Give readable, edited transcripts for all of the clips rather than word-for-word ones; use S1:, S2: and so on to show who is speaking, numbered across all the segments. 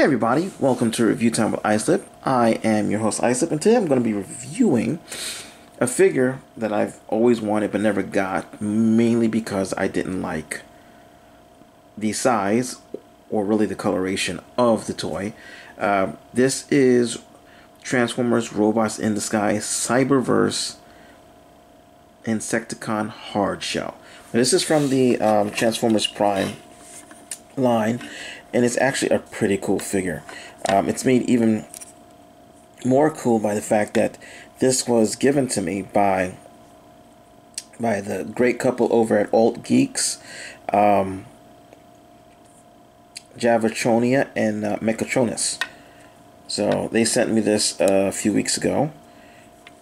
S1: everybody, welcome to Review Time with Islip. I am your host Islip, and today I'm going to be reviewing a figure that I've always wanted but never got, mainly because I didn't like the size or really the coloration of the toy. This is Transformers Robots in Disguise Cyberverse Insecticon Hardshell. This is from the Transformers Prime line, and it's actually a pretty cool figure. It's made even more cool by the fact that this was given to me by the great couple over at Alt.Geeks, Javatronia and Mechatronis. So they sent me this a few weeks ago,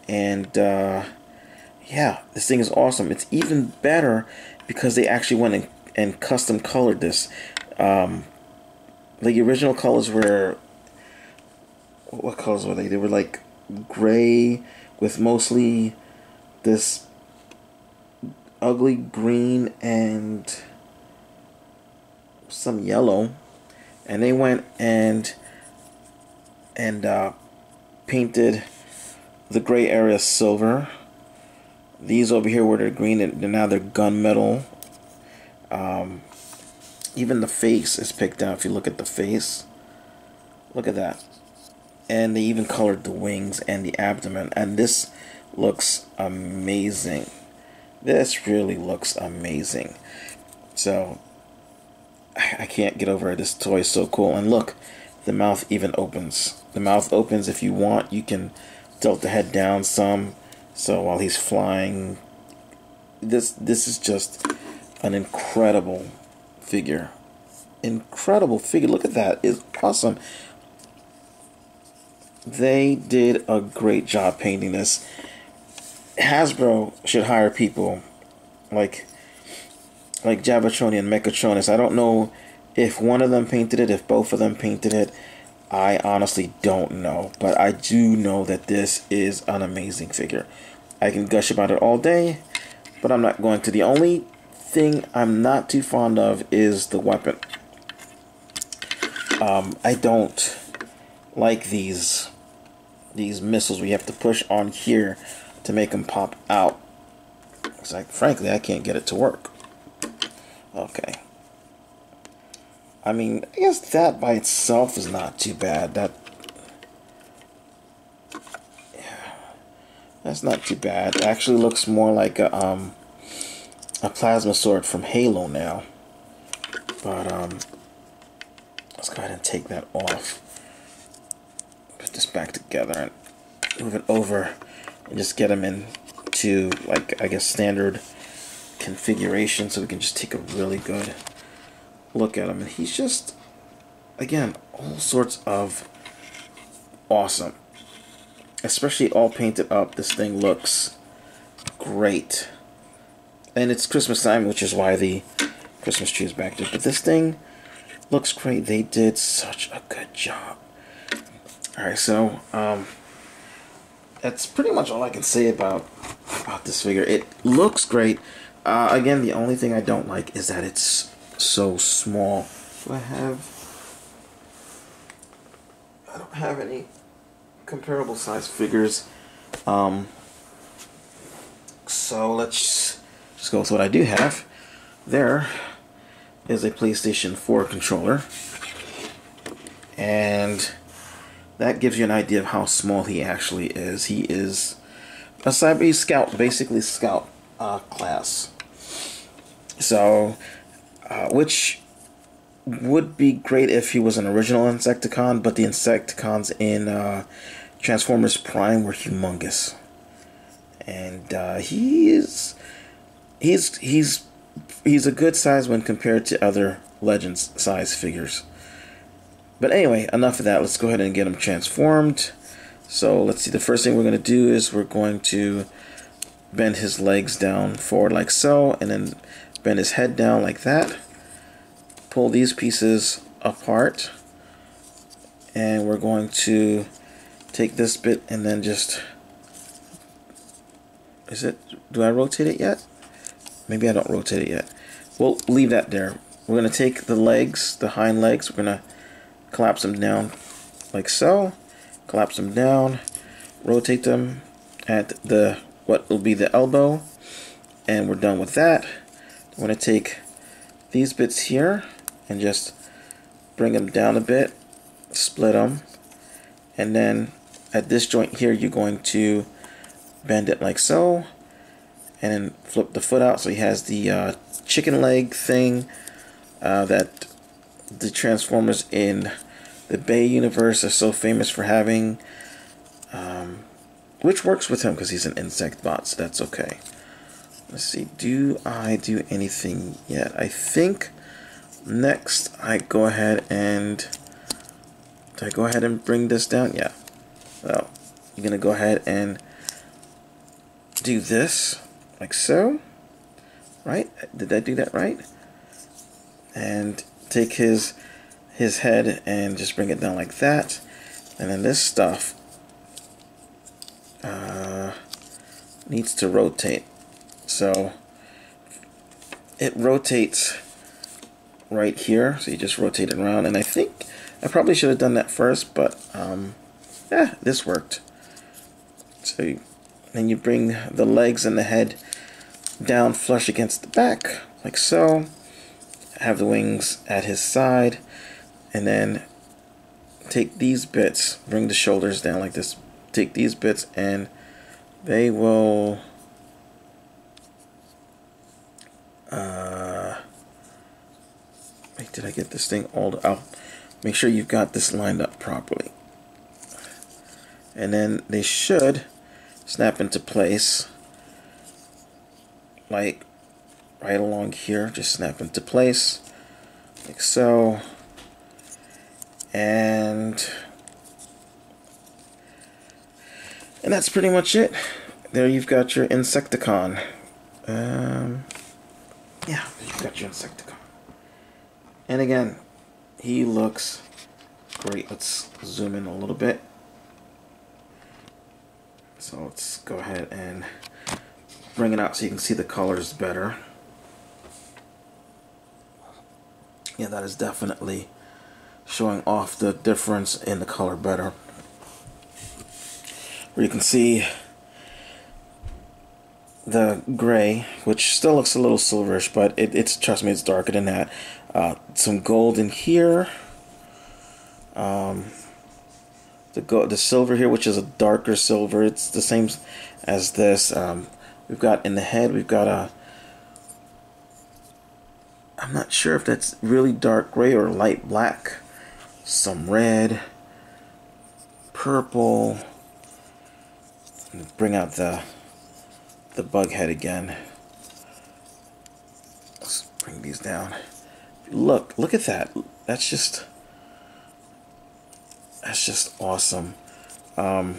S1: and yeah, this thing is awesome. It's even better because they actually went and custom colored this. The original colors were, what colors were they? They were like gray with mostly this ugly green and some yellow, and they went and painted the gray area silver. These over here were their green, and now they're gunmetal. Even the face is picked out. If you look at the face, look at that. And they even colored the wings and the abdomen, and this looks amazing. This really looks amazing. So I can't get over it. This toy is so cool. And look, the mouth even opens. The mouth opens. If you want, you can tilt the head down some, so while he's flying. This is just an incredible figure. Incredible figure. Look at that. It's awesome. They did a great job painting this. Hasbro should hire people like Javatroni and Mechatronis. I don't know if one of them painted it, if both of them painted it. I honestly don't know, but I do know that this is an amazing figure. I can gush about it all day, but I'm not going to. The only thing I'm not too fond of is the weapon. I don't like these missiles we have to push on here to make them pop out. It's like, frankly, I can't get it to work. Okay. I mean, I guess that by itself is not too bad. That's not too bad. It actually looks more like a plasma sword from Halo now. But let's go ahead and take that off. Put this back together and move it over and just get them into, like, I guess, standard configuration, so we can just take a really good look at him. And he's just, again, all sorts of awesome. Especially all painted up. This thing looks great. And it's Christmas time, which is why the Christmas tree is back there. But this thing looks great. They did such a good job. Alright, so that's pretty much all I can say about this figure. It looks great. Again, the only thing I don't like is that it's so small. I don't have any comparable size figures. So let's just go with what I do have. There is a PlayStation 4 controller, and that gives you an idea of how small he actually is. He is a cyber scout, basically scout class. So, which would be great if he was an original Insecticon, but the Insecticons in Transformers Prime were humongous, and he's a good size when compared to other Legends size figures. But anyway, enough of that. Let's go ahead and get him transformed. So let's see. The first thing we're going to do is we're going to bend his legs down forward like so, and then bend his head down like that. Pull these pieces apart, and we're going to take this bit and then just, do I rotate it yet? Maybe I don't rotate it yet. We'll leave that there. We're going to take the legs, the hind legs, we're going to collapse them down like so, collapse them down, rotate them at the what will be the elbow, and we're done with that. I'm going to take these bits here and just bring them down a bit, split them, and then at this joint here you're going to bend it like so, and then flip the foot out so he has the chicken leg thing that the Transformers in the Bay universe are so famous for having, which works with him because he's an insect bot, so that's okay. Let's see, do I do anything yet? I think next I go ahead and bring this down? Yeah. So I'm gonna go ahead and do this like so, right? Did I do that right? And take his head and just bring it down like that, and then this stuff needs to rotate, so it rotates right here, so you just rotate it around, and I think I probably should have done that first, but yeah, this worked. So then you bring the legs and the head down flush against the back like so, have the wings at his side, and then take these bits, bring the shoulders down like this, take these bits and they will wait, did I get this thing all out? Make sure you've got this lined up properly, and then they should snap into place like right along here. Just snap into place like so, and that's pretty much it. There you've got your Insecticon. Yeah, you've got your Insecticon. And again, he looks great. Let's zoom in a little bit. So let's go ahead and bring it out so you can see the colors better. Yeah, that is definitely showing off the difference in the color better. Where you can see the gray, which still looks a little silverish, but it's trust me, it's darker than that. Some gold in here. The silver here, which is a darker silver. It's the same as this. We've got in the head, we've got a, I'm not sure if that's really dark gray or light black. Some red, purple. Bring out the bug head again. Let's bring these down. Look at that. That's just awesome. But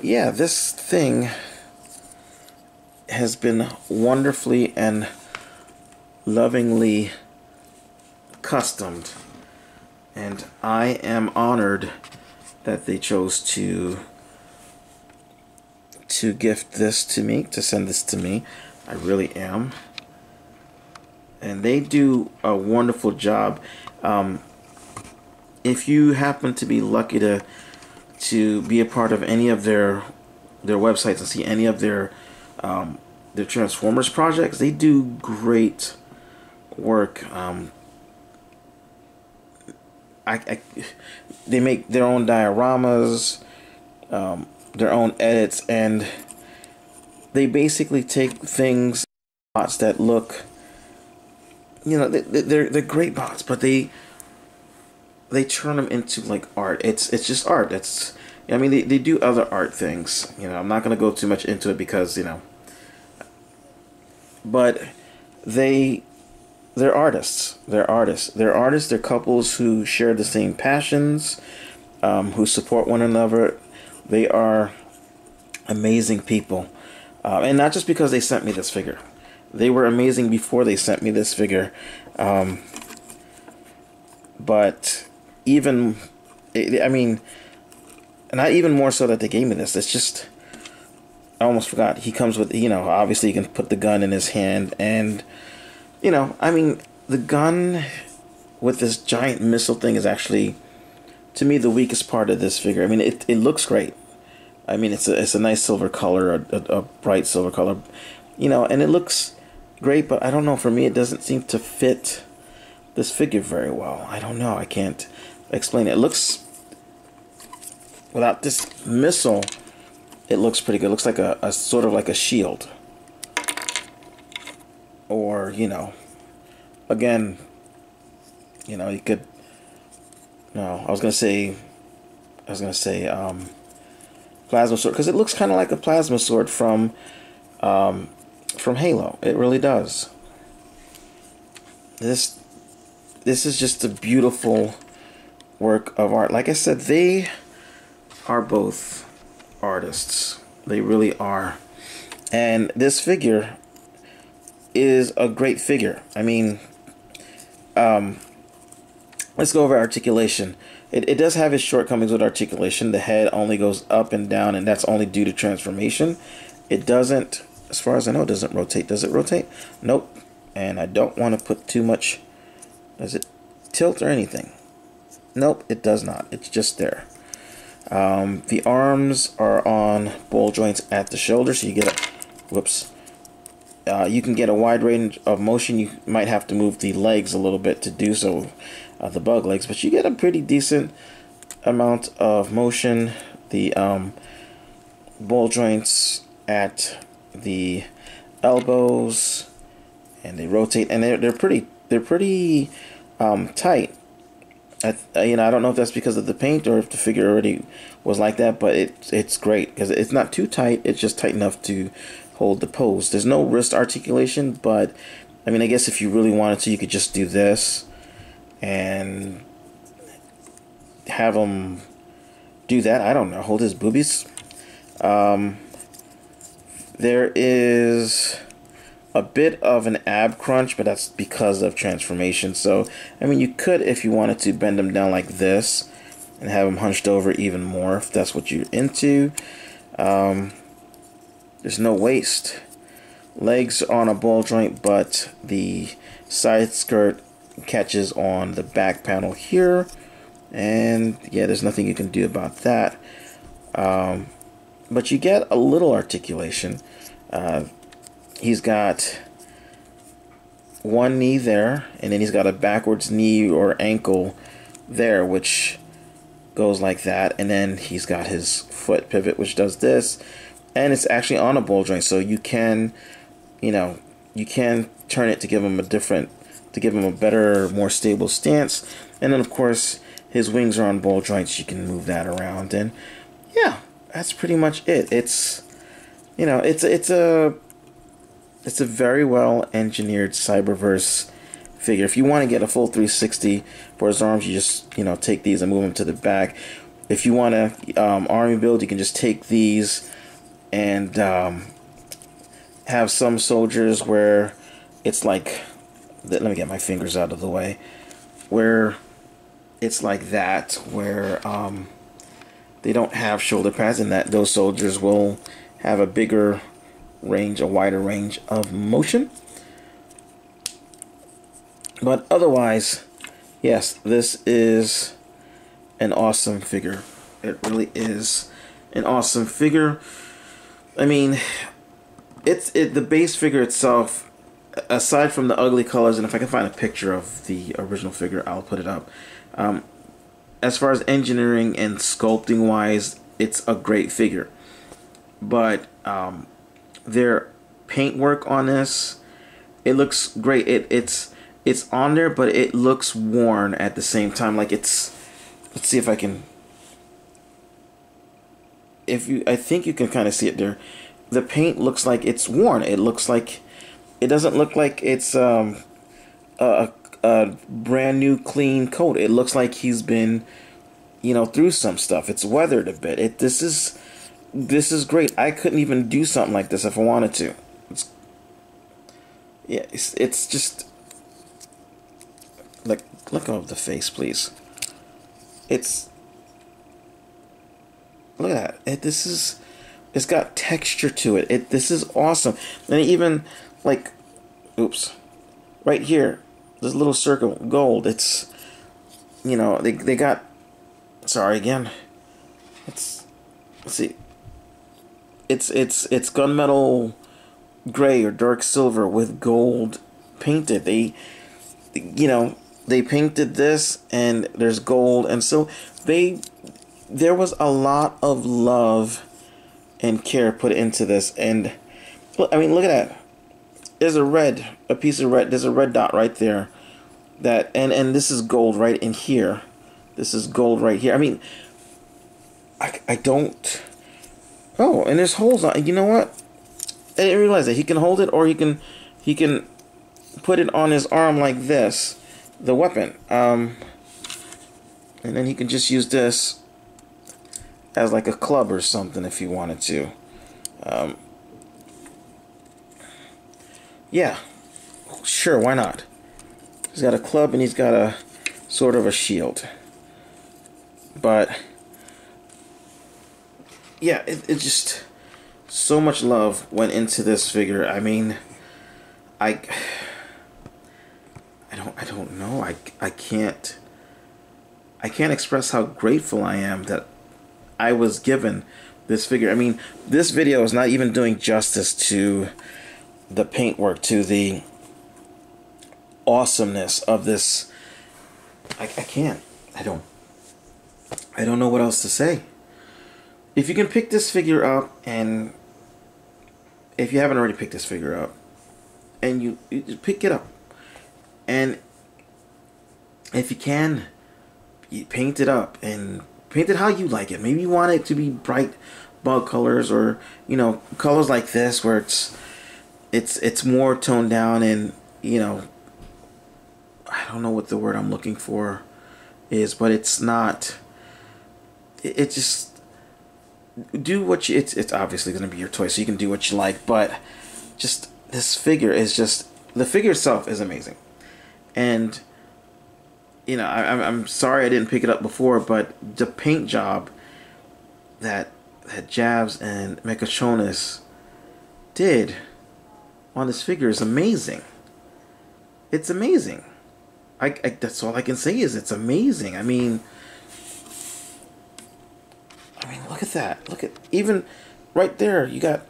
S1: yeah, this thing has been wonderfully and lovingly customed, and I am honored that they chose to gift this to me, to send this to me. I really am. And they do a wonderful job. If you happen to be lucky to be a part of any of their websites and see any of their Transformers projects, they do great work. They make their own dioramas, their own edits, and they basically take things, bots that look, you know, they're great bots, but they turn them into like art. It's just art. It's, I mean, they do other art things. You know, I'm not gonna go too much into it because, you know, but they're artists. They're artists. They're couples who share the same passions, who support one another. They are amazing people, and not just because they sent me this figure. They were amazing before they sent me this figure, but even, I mean, not even more so that they gave me this. It's just, I almost forgot. He comes with, you know, obviously you can put the gun in his hand, and, you know, I mean, the gun with this giant missile thing is actually, to me, the weakest part of this figure. I mean, it looks great. I mean, it's a nice silver color, a bright silver color, you know, and it looks great. But I don't know. For me, it doesn't seem to fit this figure very well. I don't know. I can't explain it. It looks, without this missile, it looks pretty good. It looks like a sort of like a shield, or you know, again, you know, you could. No, I was gonna say plasma sword, because it looks kind of like a plasma sword from Halo. It really does. This is just a beautiful work of art. Like I said, they are both artists. They really are. And this figure is a great figure. I mean, let's go over articulation. It does have its shortcomings with articulation. The head only goes up and down, and that's only due to transformation. It doesn't, as far as I know, it doesn't rotate. Does it rotate? Nope. And I don't want to put too much. Does it tilt or anything? Nope, it does not. It's just there. The arms are on ball joints at the shoulder, so you get a, whoops. You can get a wide range of motion. You might have to move the legs a little bit to do so, the bug legs, but you get a pretty decent amount of motion. The ball joints at the elbows, and they rotate, and they're pretty tight. You know, I don't know if that's because of the paint or if the figure already was like that, but it's great because it's not too tight. It's just tight enough to hold the pose. There's no wrist articulation, but I mean, I guess if you really wanted to, you could just do this and have him do that. I don't know, hold his boobies. There is a bit of an ab crunch, but that's because of transformation. So, I mean, you could, if you wanted to, bend him down like this and have him hunched over even more, if that's what you're into. There's no waist. Legs on a ball joint, but the side skirt catches on the back panel here. And yeah, there's nothing you can do about that. But you get a little articulation. He's got one knee there, and then he's got a backwards knee or ankle there, which goes like that. And then he's got his foot pivot, which does this. And it's actually on a ball joint, so you can, you know, you can turn it to give him a better, more stable stance. And then, of course, his wings are on ball joints. You can move that around, and yeah, that's pretty much it. It's, you know, it's a very well engineered Cyberverse figure. If you want to get a full 360 for his arms, you just, you know, take these and move them to the back. If you want to army build, you can just take these and have some soldiers where it's like, let me get my fingers out of the way, where it's like that, where they don't have shoulder pads, and that those soldiers will have a bigger range, a wider range of motion. But otherwise, yes, this is an awesome figure. It really is an awesome figure. I mean, the base figure itself, aside from the ugly colors, and if I can find a picture of the original figure, I'll put it up. As far as engineering and sculpting wise, it's a great figure. But their paintwork on this, it looks great. It's on there, but it looks worn at the same time. Like it's, let's see if I can. I think you can kind of see it there. The paint looks like it's worn. It looks like, it doesn't look like it's a brand new clean coat. It looks like he's been, you know, through some stuff. It's weathered a bit. This is great. I couldn't even do something like this if I wanted to. It's just like, look at the face, please. Look at that. It's got texture to it. This is awesome. And even like, oops, right here, this little circle, gold. It's you know, they got, sorry again, let's see, it's gunmetal gray or dark silver with gold painted. They, you know, they painted this and there's gold, and so there was a lot of love and care put into this. And look, I mean, look at that. There's a piece of red, there's a red dot right there. That, and this is gold right in here. This is gold right here. I mean, I don't, oh, and there's holes on, you know what? I didn't realize that he can hold it, or he can put it on his arm like this, the weapon. And then he can just use this as like a club or something if he wanted to. Yeah, sure, why not? He's got a club and he's got a sort of a shield. But yeah, it just, so much love went into this figure. I mean, I don't know. I can't express how grateful I am that I was given this figure. I mean, this video is not even doing justice to the paintwork, to the awesomeness of this. I can't. I don't know what else to say. If you can pick this figure up, and if you haven't already picked this figure up, and you pick it up, and if you can, you paint it up and paint it how you like it. Maybe you want it to be bright bug colors, or, you know, colors like this where it's more toned down, and, you know, I don't know what the word I'm looking for is, but it's not, it just, do what you, it's obviously going to be your toy, so you can do what you like, but just, this figure is just, the figure itself is amazing. And, you know, I'm sorry I didn't pick it up before, but the paint job that Javs and Mechatronis did on this figure is amazing. It's amazing. That's all I can say is it's amazing. I mean, look at that. Look at, even right there, you got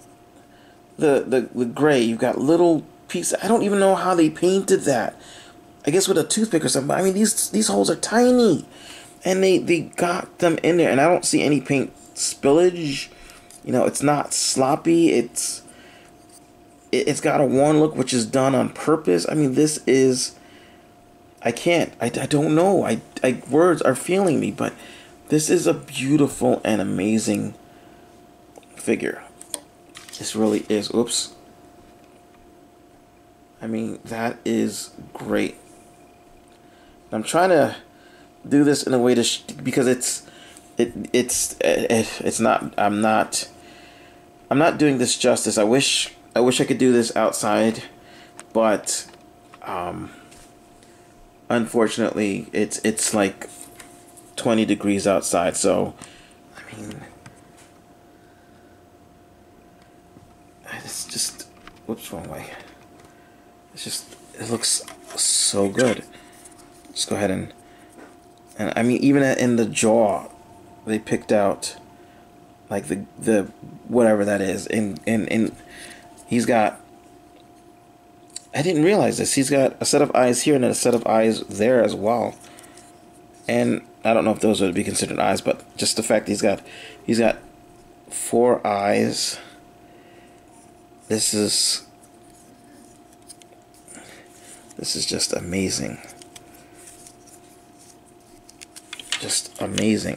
S1: the gray. You've got little pieces. I don't even know how they painted that. I guess with a toothpick or something. I mean, these holes are tiny, and they got them in there, and I don't see any paint spillage. You know, it's not sloppy. It's got a worn look, which is done on purpose. I mean, this is, I don't know. Words are failing me, but this is a beautiful and amazing figure. This really is. Oops. I mean, that is great. I'm trying to do this in a way to because it's not. I'm not doing this justice. I wish I could do this outside, but unfortunately, it's like 20 degrees outside. So, I mean, it's just, whoops, wrong way. It's just, it looks so good. Just go ahead and I mean, even in the jaw, they picked out like the whatever that is, and he's got, I didn't realize this, he's got a set of eyes here and a set of eyes there as well. And I don't know if those would be considered eyes, but just the fact he's got 4 eyes. This is just amazing. Just amazing.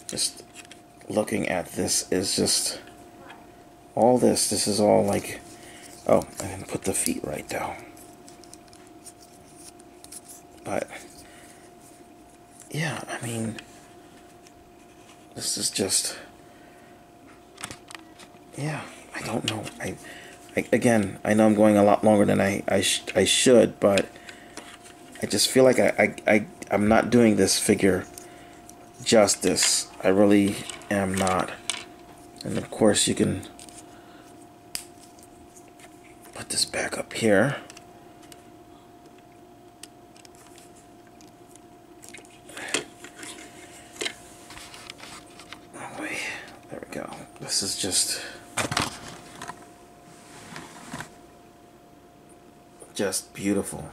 S1: Just looking at this is just all this. This is all like, oh, I didn't put the feet right down. But yeah, I mean, this is just, yeah, I don't know. Again, I know I'm going a lot longer than I should, but I just feel like I'm not doing this figure justice. I really am not. And of course, you can put this back up here. Oh, wait. There we go. This is just beautiful.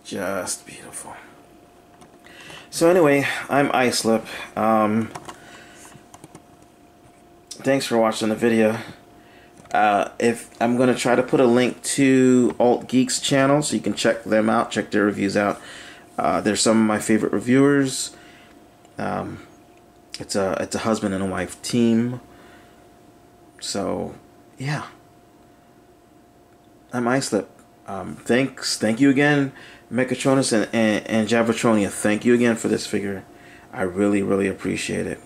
S1: Just beautiful. So anyway, I'm Icelip. Thanks for watching the video. If I'm gonna try to put a link to Alt.Geeks channel so you can check them out, check their reviews out. They're some of my favorite reviewers. It's a husband and a wife team. So yeah, I'm Icelip. Thank you again, Mechatronus and Javatronia. Thank you again for this figure. I really appreciate it.